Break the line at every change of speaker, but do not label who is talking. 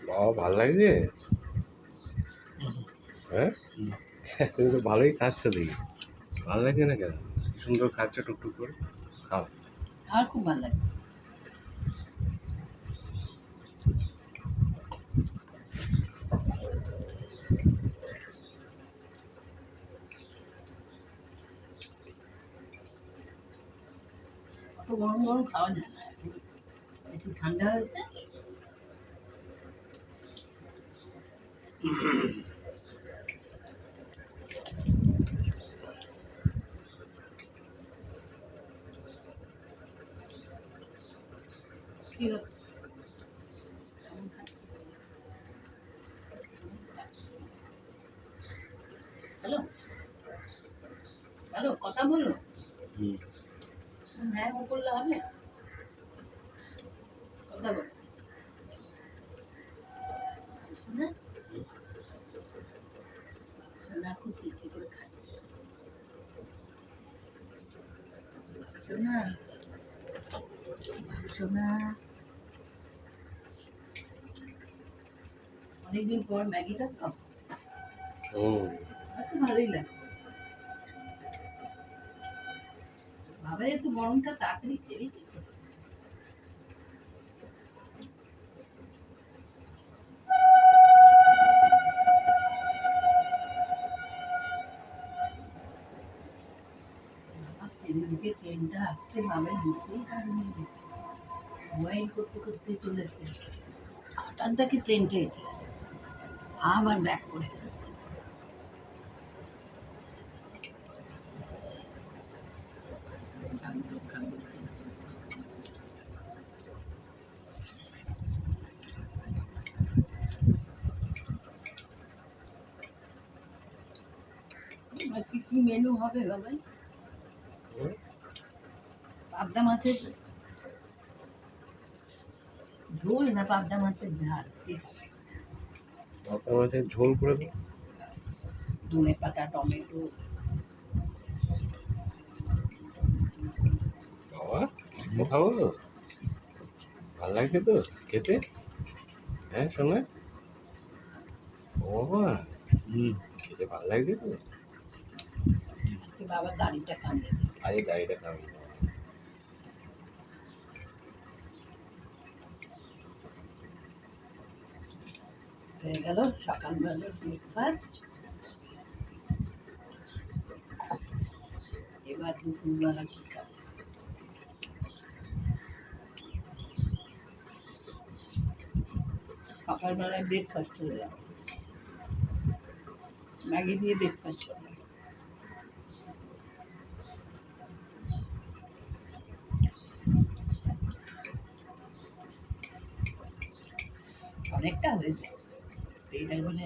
বাবা ভাল লাগছে? হ্যাঁ, তুমি তো ভালোই খাচ্ছ দেখি। ভালো লাগছে না কেন? সুন্দর খাচ্ছ টুকটুক করে, খাও।
আমার খুব ভালো লাগে। অত গরম গরম খাওয়া যায় না, একটু ঠান্ডা হয়েছে। কি হলো? হ্যালো হ্যালো, কথা বলো। হ্যাঁ ও করলে হবে? কথা বলো শোনা। সোনা খুব খিটখি করে খাচ্ছে। সোনা সোনা, অনেকদিন পর ম্যাগিটা খাও। তো ভালোই লাগে। বাবা একটু গরমটা তাড়াতাড়ি খেয়ে দিত। এদিকে ট্রেনটা আসছে, বাবার বুঝতেই পারিনি। মোবাইল করতে করতে চলে এসেছে, হঠাৎ দেখি ট্রেনটা এসে গেছে, আবার ব্যাক করে এসেছে। আজকে কি মেনু হবে বাবাই? পাবদা মাছের ঝোল না পাবদা মাছের ঝাল?
পাবদা মাছের ঝোল করে দাও।
ধনে পাতা, টমেটো।
বাবা, খাবো তো? ভাল লাগছে তো খেতে? হ্যাঁ শোনা, ও বাবা, খেতে ভাল লাগছে তো?
বাবার দাড়িটা কামিয়ে দিচ্ছে।
আরে দাড়িটা কামিয়ে দাও।
হয়ে গেল সকালবেলার ব্রেকফাস্ট। এবার দুপুরবেলা কি খাবো? সকালবেলায় ব্রেকফাস্ট চলে যাবো, ম্যাগি দিয়ে ব্রেকফাস্ট করবো। অনেকটা হয়েছে, এইটা বলে